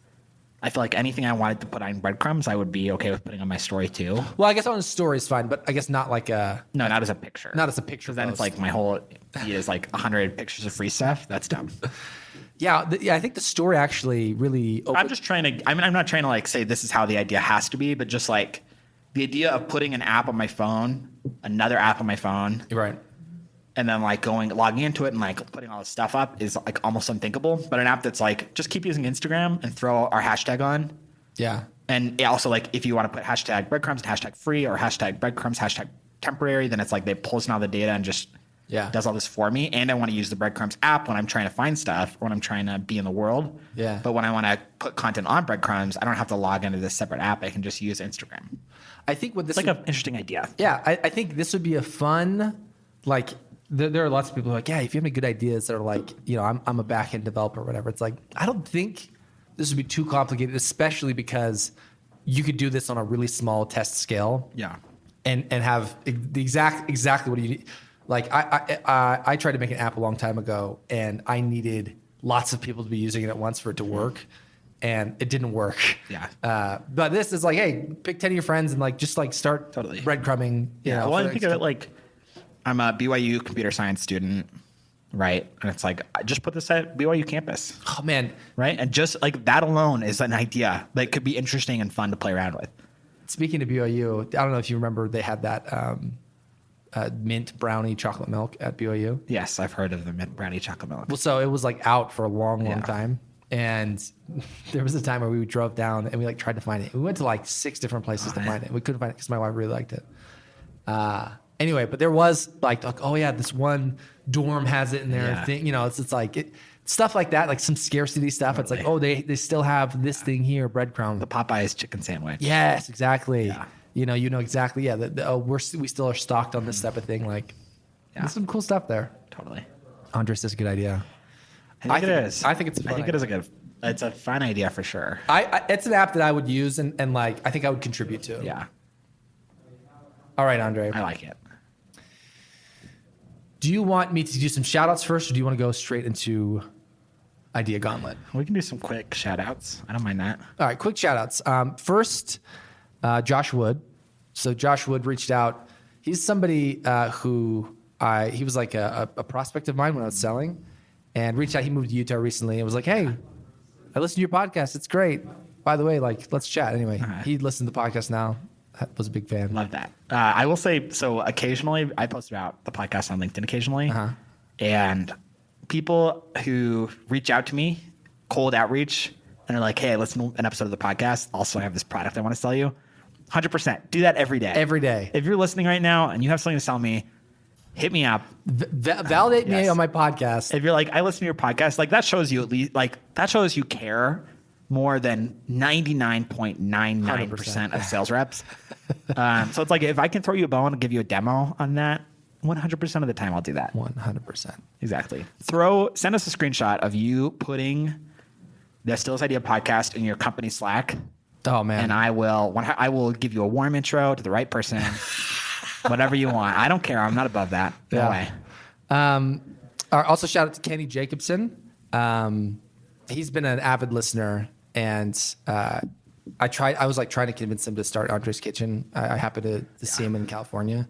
I feel like anything I wanted to put on breadcrumbs, I would be okay with putting on my story too. well, I guess on a story is fine, but I guess not like a No, not as a picture. not as a picture. Then it's post. like my whole feed is like 100 pictures of free stuff. That's dumb. yeah. I think the story actually really. I'm just trying to. I mean, I'm not trying to like say this is how the idea has to be, but just like the idea of putting an app on my phone, another app on my phone, You're right. and then like logging into it and like putting all this stuff up is like almost unthinkable. But an app that's like just keep using Instagram and throw our hashtag on. Yeah. And also, like, if you want to put hashtag breadcrumbs and hashtag free or hashtag breadcrumbs, hashtag temporary, then it's like they pulls in all the data and just does all this for me. And I want to use the breadcrumbs app when I'm trying to find stuff, when I'm trying to be in the world. Yeah. But when I want to put content on breadcrumbs, I don't have to log into this separate app. I can just use Instagram. I think what this It's like an interesting idea. Yeah, I think this would be a fun, like, there are lots of people who are like, yeah, if you have any good ideas that are like, you know, I'm a back-end developer or whatever. It's like, I don't think this would be too complicated, especially because you could do this on a really small test scale. Yeah. And have the exactly what you need. Like, I tried to make an app a long time ago, and I needed lots of people to be using it at once for it to work. And it didn't work. Yeah. But this is like, hey, pick 10 of your friends and like just like start breadcrumbing. You know, Well, for I think of it like I'm a BYU computer science student, right? And it's like, I just put this at BYU campus, oh man, right? And just like that alone is an idea that could be interesting and fun to play around with. speaking of BYU, I don't know if you remember they had that mint brownie chocolate milk at BYU. Yes, I've heard of the mint brownie chocolate milk. Well, so it was like out for a long Yeah. time. And there was a time where we drove down and we like tried to find it. We went to like 6 different places to find it. We couldn't find it because my wife really liked it. Anyway, but there was like, oh yeah, this one dorm has it in their Yeah. thing. You know, it's like stuff like that, like some scarcity stuff. It's like, oh, they still have this thing here, breadcrumb. The Popeyes chicken sandwich. Yes, exactly. Yeah. You know exactly. Yeah, we still are stocked on this type of thing. Like, there's some cool stuff there. Totally. Andres, that's a good idea. I think it is. I think it's a fun I think it is a good. It's a fun idea for sure. It's an app that I would use and like I think I would contribute to. Yeah. All right, Andre. I like it. Do you want me to do some shout outs first, or do you want to go straight into Idea Gauntlet? We can do some quick shout outs. I don't mind that. All right, quick shout outs. First, Josh Wood. So Josh Wood reached out. He's somebody he was like a prospect of mine when I was selling, and reached out. He moved to Utah recently and was like, hey, I listened to your podcast. It's great. By the way, like, let's chat. Anyway, he listened to the podcast now. I was a big fan. Love that. I will say, so occasionally I post about the podcast on LinkedIn occasionally, and people who reach out to me, cold outreach, and they're like, hey, I listened to an episode of the podcast. Also, I have this product I want to sell you. 100%. Do that every day. Every day. If you're listening right now and you have something to sell me, hit me up. Validate me on my podcast. If you're like, I listen to your podcast, like that shows you at least, like that shows you care more than 99.99% of sales reps. So it's like, if I can throw you a bone and give you a demo on that, 100% of the time I'll do that. 100%. Exactly. Send us a screenshot of you putting the Still This Idea podcast in your company Slack. Oh man. And I will give you a warm intro to the right person. Whatever you want. I don't care. I'm not above that. No way. Also shout out to Kenny Jacobson. He's been an avid listener, and I was like trying to convince him to start Andre's Kitchen. I happened to see him in California.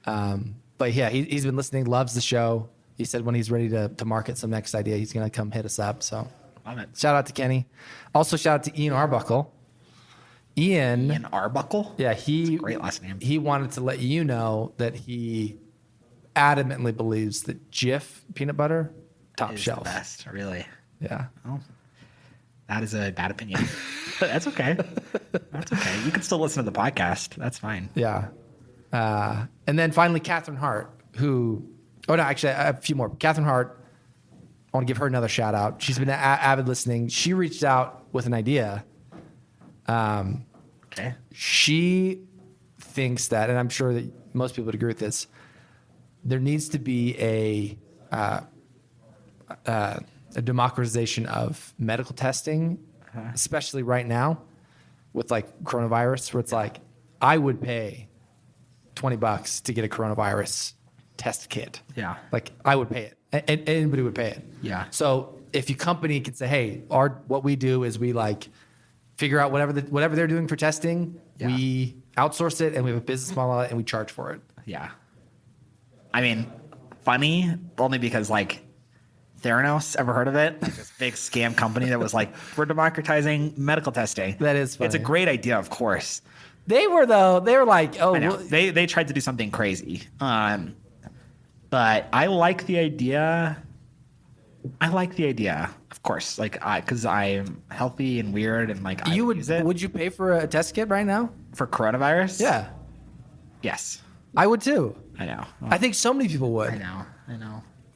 But yeah, he's been listening, loves the show. He said when he's ready to market some next idea, he's going to come hit us up. So love it. Shout out to Kenny. Also shout out to Ian Arbuckle. Ian Arbuckle? Yeah, That's a great last name. He wanted to let you know that he adamantly believes that Jif peanut butter, top Is shelf. the best, really. Yeah. Oh, that is a bad opinion. But that's okay. That's okay. You can still listen to the podcast. That's fine. Yeah. And then finally, Catherine Hart, actually, I have a few more. Catherine Hart, I want to give her another shout out. She's been avid listening. She reached out with an idea. Okay. She thinks that, and I'm sure that most people would agree with this, there needs to be a democratization of medical testing, especially right now with like coronavirus, where it's like, I would pay $20 to get a coronavirus test kit. Yeah. Like I would pay it. And anybody would pay it. Yeah. So if your company can say, hey, what we do is we like figure out whatever they're doing for testing, we outsource it and we have a business model and we charge for it. Yeah. I mean, funny only because like Theranos, ever heard of it? Like this big scam company that was like, we're democratizing medical testing. That is funny. It's a great idea, of course. They were like, oh, I know. They tried to do something crazy. But I like the idea. Of course, like because I'm healthy and weird and like I use it. Would you pay for a test kit right now? For coronavirus? Yeah. Yes. I would too. I know. I think so many people would. I know.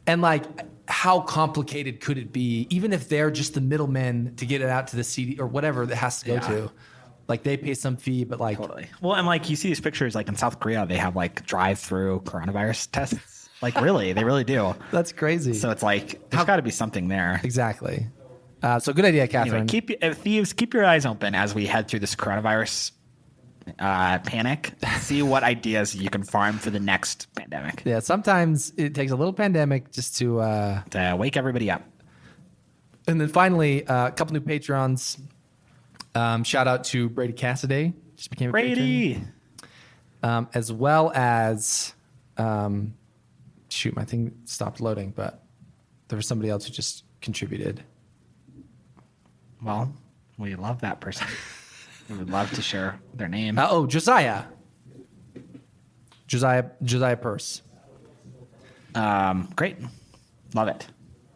And like, how complicated could it be, even if they're just the middlemen to get it out to the CD or whatever that has to go to? Like they pay some fee, but like totally. Well, and like you see these pictures, like in South Korea, they have like drive-through coronavirus tests. Like really, they really do. That's crazy. So it's like there's got to be something there. Exactly. So good idea, Catherine. Anyway, thieves, keep your eyes open as we head through this coronavirus panic. See what ideas you can farm for the next pandemic. Yeah, sometimes it takes a little pandemic just to wake everybody up. And then finally, a couple new patrons. Shout out to Brady Cassidy, just became a patron. As well as my thing stopped loading, but there was somebody else who just contributed. Well, we love that person. We would love to share their name. Josiah Purse. Great. Love it.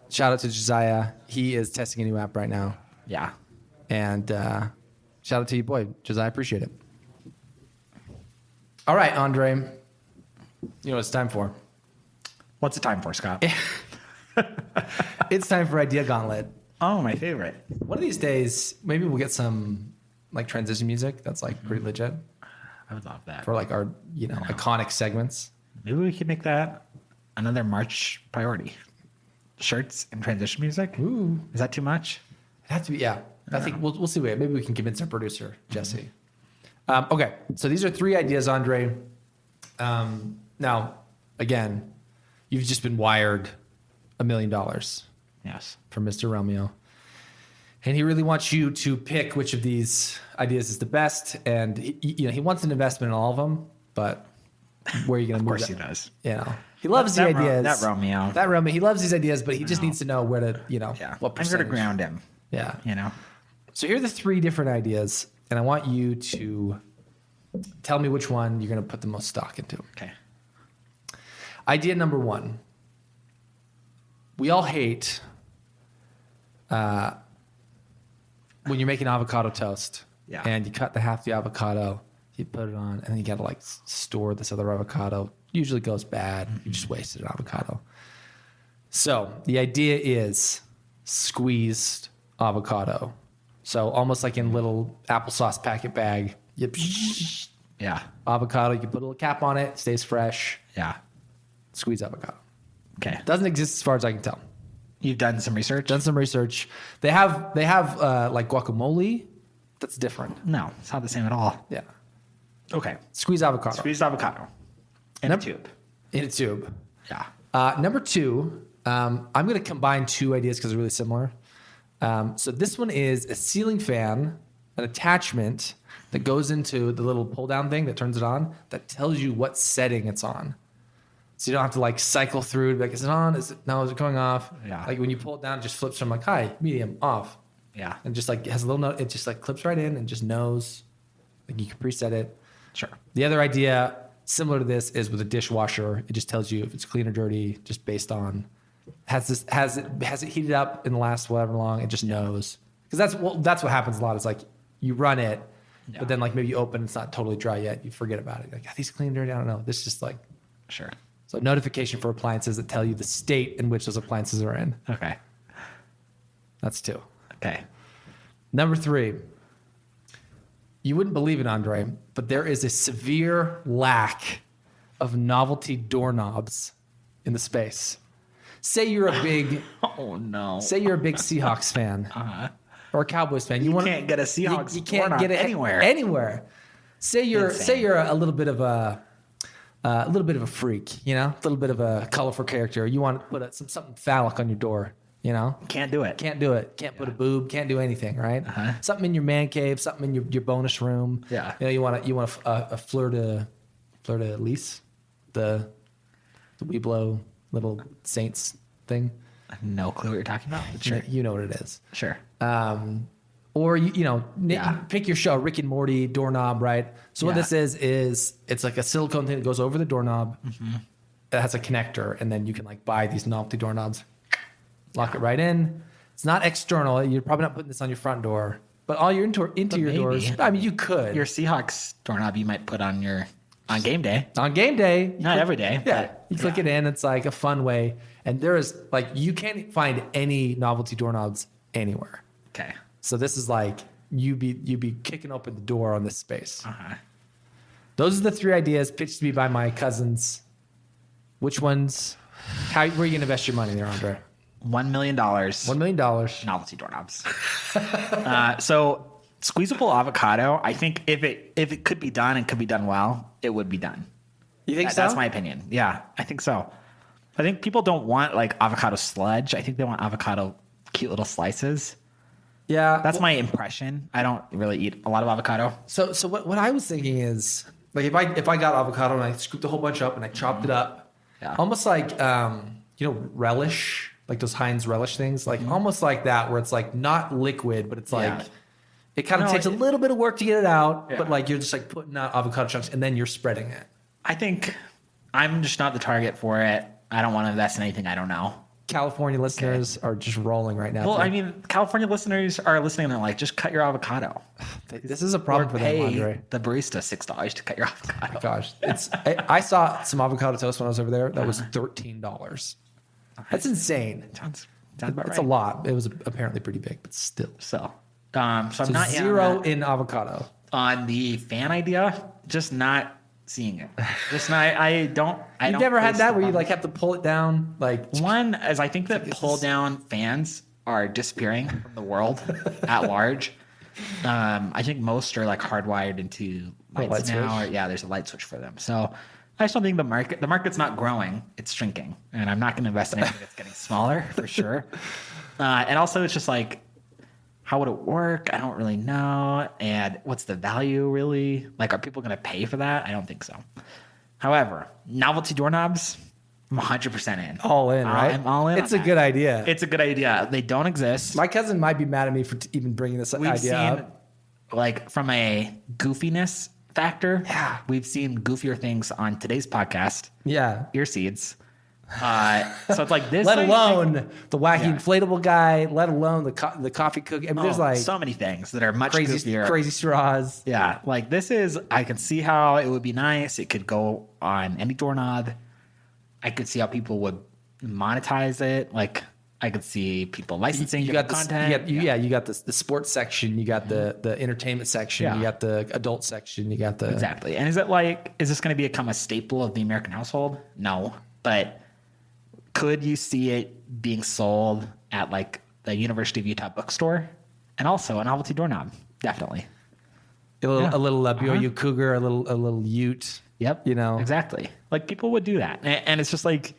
Shout out to Josiah. He is testing a new app right now. Yeah. And shout out to you, boy. Josiah, appreciate it. All right, Andre. You know what it's time for? What's the time for, Scott? It's time for Idea Gauntlet. Oh, my favorite. One of these days, maybe we'll get some like transition music that's like pretty legit I would love that. for like our iconic segments. Maybe we could make that another March priority. Shirts and transition music. Ooh, Is that too much? it has to be. Yeah, I think we'll see. Maybe we can convince our producer Jesse. Okay, so these are 3 ideas, Andre. Now, again, you've just been wired $1 million Yes. from Mr. Romeo. And he really wants you to pick which of these ideas is the best. And he wants an investment in all of them, but where are you going to move Of course that? he does. He loves the ideas. That Romeo. He loves these ideas, but he just needs to know where to, Yeah. what I'm percentage. going to ground him. Yeah. You know? So here are the 3 different ideas, and I want you to tell me which one you're going to put the most stock into. Okay. Idea number 1. We all hate when you're making avocado toast. Yeah. And you cut the half the avocado, you put it on, and then you got to like store this other avocado. Usually goes bad. You just wasted an avocado. So the idea is squeezed avocado. So almost like in little applesauce packet bag. You Yeah. avocado, you can put a little cap on it, stays fresh. Yeah. Squeeze avocado. Okay. Doesn't exist as far as I can tell. You've done some research? Done some research. They have like guacamole. That's different. No, it's not the same at all. Yeah. Okay. Squeeze avocado Squeezed avocado in a tube. in a tube. Yeah. Number 2, I'm going to combine 2 ideas because they're really similar. So this one is a ceiling fan, an attachment that goes into the little pull down thing that turns it on that tells you what setting it's on. So you don't have to like cycle through to be like, is it on? Is it going off? Yeah. Like when you pull it down, it just flips from like high, medium, off. Yeah. And just like it has a little note, it just like clips right in and just knows. Like you can preset it. Sure. The other idea similar to this is with a dishwasher. It just tells you if it's clean or dirty, just based on has it heated up in the last however long. It just knows because that's what happens a lot. It's like you run it, but then like maybe you open, it's not totally dry yet. You forget about it. Like are these clean or dirty? I don't know. This is just like Sure. so notification for appliances that tell you the state in which those appliances are in. Okay. That's 2. Okay. Number 3. You wouldn't believe it, Andre, but there is a severe lack of novelty doorknobs in the space. Say you're a big Oh no. say you're a big Seahawks fan or a Cowboys fan. You can't get a Seahawks You can't doorknob get it anywhere. Anywhere. Say you're a little bit of a freak, a little bit of a colorful character. You want to put something phallic on your door, Can't do it. Can't do it. Can't put a boob. Can't do anything. Right. Something in your man cave. Something in your bonus room. Yeah. You want a fleur de lis, the Weeblo little Saints thing. I have no clue what you're talking about. But sure. You know what it is. Sure. Or pick your show, Rick and Morty doorknob, right? So what Yeah. this is it's like a silicone thing that goes over the doorknob. That has a connector, and then you can like buy these novelty doorknobs, lock it right in. It's not external. You're probably not putting this on your front door, but all your interior maybe. doors. I mean, you could. Your Seahawks doorknob you might put on game day. On game day. Not every day. Yeah, but you click it in. It's like a fun way, and there is like you can't find any novelty doorknobs anywhere. Okay. So this is like you be kicking open the door on this space. Uh-huh. Those are the 3 ideas pitched to me by my cousins. Which ones? Where are you gonna invest your money there, Andre? $1 million. $1 million. Novelty doorknobs. So squeezable avocado, I think if it could be done and could be done well, it would be done. You think so? That's my opinion. Yeah, I think so. I think people don't want like avocado sludge. I think they want avocado cute little slices. Yeah, That's my impression. I don't really eat a lot of avocado. So what I was thinking is like if I got avocado and I scooped a whole bunch up and I chopped it up, Yeah. almost like relish, like those Heinz relish things, like almost like that, where it's like not liquid, but it's like Yeah. it kind of No, takes a little bit of work to get it out, Yeah. but like you're just like putting out avocado chunks and then you're spreading it. I think I'm just not the target for it. I don't want to invest in anything I don't know. California listeners are just rolling right now. Well, I mean, California listeners are listening and they're like, just cut your avocado. This is a problem Or for them, pay Andre. the barista $6 to cut your avocado. Gosh, I saw some avocado toast when I was over there. That was $13. That's insane. Sounds about It's right. a lot. It was apparently pretty big, but still. So I'm So not 0 on in avocado. the fan idea. Just not seeing it. Just not. I don't. You've never had that where you like have to pull it down, like One is I think that pull down fans are disappearing from the world at large. I think most are like hardwired into lights light now. switch. Or, yeah, there's a light switch for them. So I just don't think the market's not growing; it's shrinking, and I'm not going to invest in anything that's getting smaller for sure. And also, it's just like, how would it work? I don't really know. And what's the value really? Like, are people going to pay for that? I don't think so. However, novelty doorknobs, I'm 100% in. All in, right? I'm all in. It's a good idea. It's a good idea. They don't exist. My cousin might be mad at me for even bringing this idea up. Like, from a goofiness factor, Yeah. we've seen goofier things on today's podcast. Yeah. Ear seeds. So it's like this. Let thing- alone the wacky Yeah. inflatable guy. Let alone the coffee cookie. I mean, there's like so many things that are much crazy goofier. crazy straws. Yeah, like this is. I can see how it would be nice. It could go on any doorknob. I could see how people would monetize it. Like, I could see people licensing You got different the content. you got the sports section. You got the entertainment section. Yeah. You got the adult section. You got the Exactly. And is this going to become a staple of the American household? No. But could you see it being sold at like the University of Utah bookstore? And also a novelty doorknob. Definitely. a little BYU Cougar, a little Ute. Yep. You know, Exactly. Like, people would do that. And it's just like,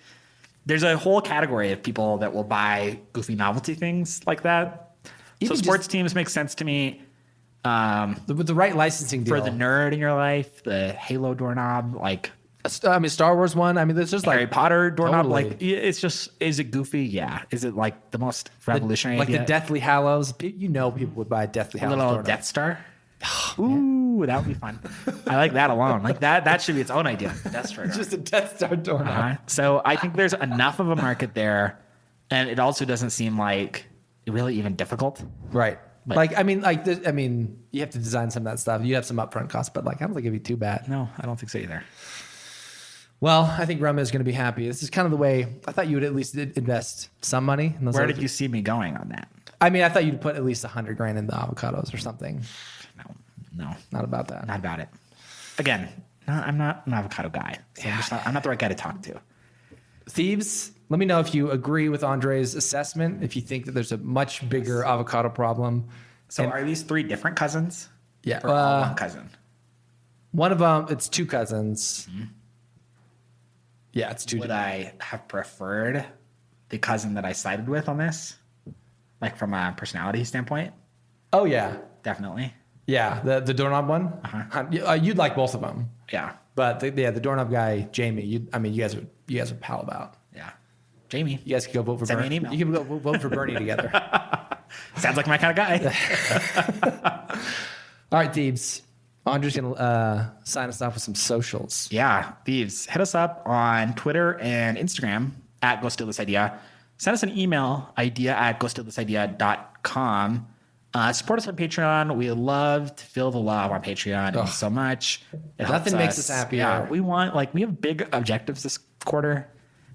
there's a whole category of people that will buy goofy novelty things like that. Even so sports teams make sense to me. with the right licensing deal For the nerd in your life, the Halo doorknob, like I mean, Star Wars one. I mean, there's just Harry like Potter doorknob. Totally. Like, it's just, is it goofy? Yeah. Is it like the most revolutionary like idea? the Deathly Hallows. You know, people would buy a Deathly A Hallows little doorknob. Death Star. Ooh, that would be fun. I like that alone. Like that should be its own idea. Death Star. Just a Death Star doorknob. So I think there's enough of a market there, and it also doesn't seem like really even difficult. Right. But- Like, I mean, you have to design some of that stuff. You have some upfront costs, but like, I don't think it'd be too bad. No, I don't think so either. Well, I think Rema is going to be happy. This is kind of the way I thought you would at least invest some money. In those Where other- did you see me going on that? I mean, I thought you'd put at least $100,000 in the avocados or something. No, Not about that. not about it. Again, I'm not an avocado guy. So I'm not the right guy to talk to. Thieves, let me know if you agree with Andre's assessment, if you think that there's a much bigger avocado problem. So And- are these three different cousins? Yeah. Or all one cousin? One of them, it's two cousins. Yeah, it's two. Would I have preferred the cousin that I sided with on this? Like, from a personality standpoint? Oh, yeah. Definitely. Yeah, the doorknob one. You'd like both of them. Yeah. But the doorknob guy, Jamie. You guys are pal about. Yeah. Jamie. You guys could go vote for Send me Bernie. an email. You can go vote for Bernie together. Sounds like my kind of guy. All right, Thebes. Andre's gonna sign us off with some socials. Yeah, thieves, hit us up on Twitter and Instagram at Go Steal This Idea. Send us an email, idea@gostealthisidea.com. Support us on Patreon. We love to feel the love on Patreon. It means so much. It helps Nothing makes us happier. Yeah, we have big objectives this quarter.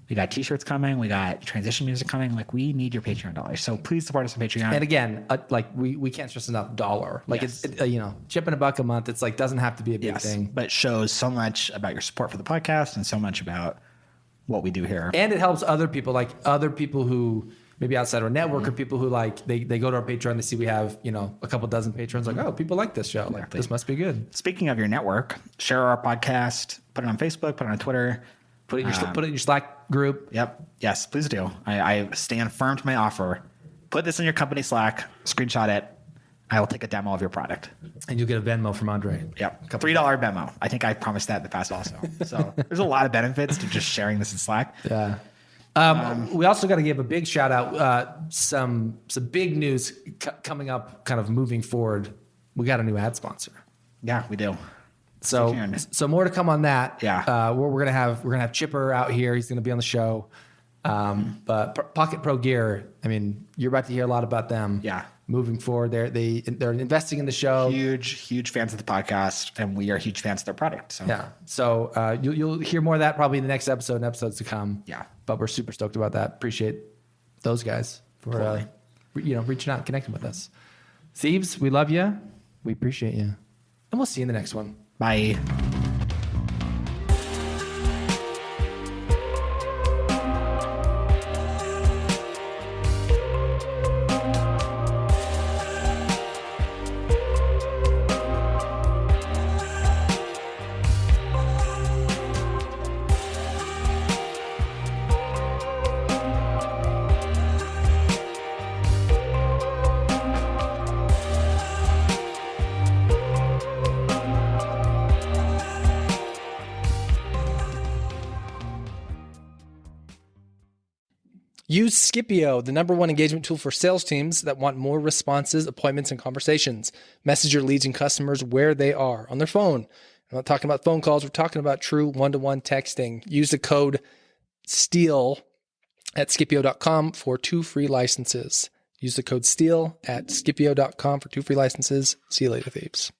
We got t-shirts coming. We got transition music coming. Like, we need your Patreon dollars. So please support us on Patreon. And again, we can't stress enough $1. Like, Yes. it's chipping $1 a month. It's like doesn't have to be a big Yes, thing. but it shows so much about your support for the podcast and so much about what we do here. And it helps other people who maybe outside our network or people who they go to our Patreon, they see we have, a couple dozen patrons, like, oh, people like this show. Like, Exactly. this must be good. Speaking of your network, share our podcast, put it on Facebook, put it on Twitter. Put it in your Slack group. Yep. Yes, please do. I stand firm to my offer. Put this in your company Slack, screenshot it. I will take a demo of your product. And you'll get a Venmo from Andre. Yep. $3 Venmo. I think I promised that in the past also. So there's a lot of benefits to just sharing this in Slack. Yeah. We also got to give a big shout out. Some big news coming up, kind of moving forward. We got a new ad sponsor. Yeah, we do. So more to come on that. Yeah. We're gonna have Chipper out here. He's gonna be on the show. But Pocket Pro Gear, I mean, you're about to hear a lot about them. Yeah. Moving forward, they're investing in the show. Huge fans of the podcast, and we are huge fans of their product. So Yeah. So you'll hear more of that probably in the next episode and episodes to come. Yeah. But we're super stoked about that. Appreciate those guys for reaching out and connecting with us. Thieves, we love you. We appreciate you. And we'll see you in the next one. bye. Use Scipio, the #1 engagement tool for sales teams that want more responses, appointments, and conversations. Message your leads and customers where they are on their phone. I'm not talking about phone calls. We're talking about true one-to-one texting. Use the code STEAL at Scipio.com for 2 free licenses. Use the code STEAL at Scipio.com for 2 free licenses. See you later, thieves.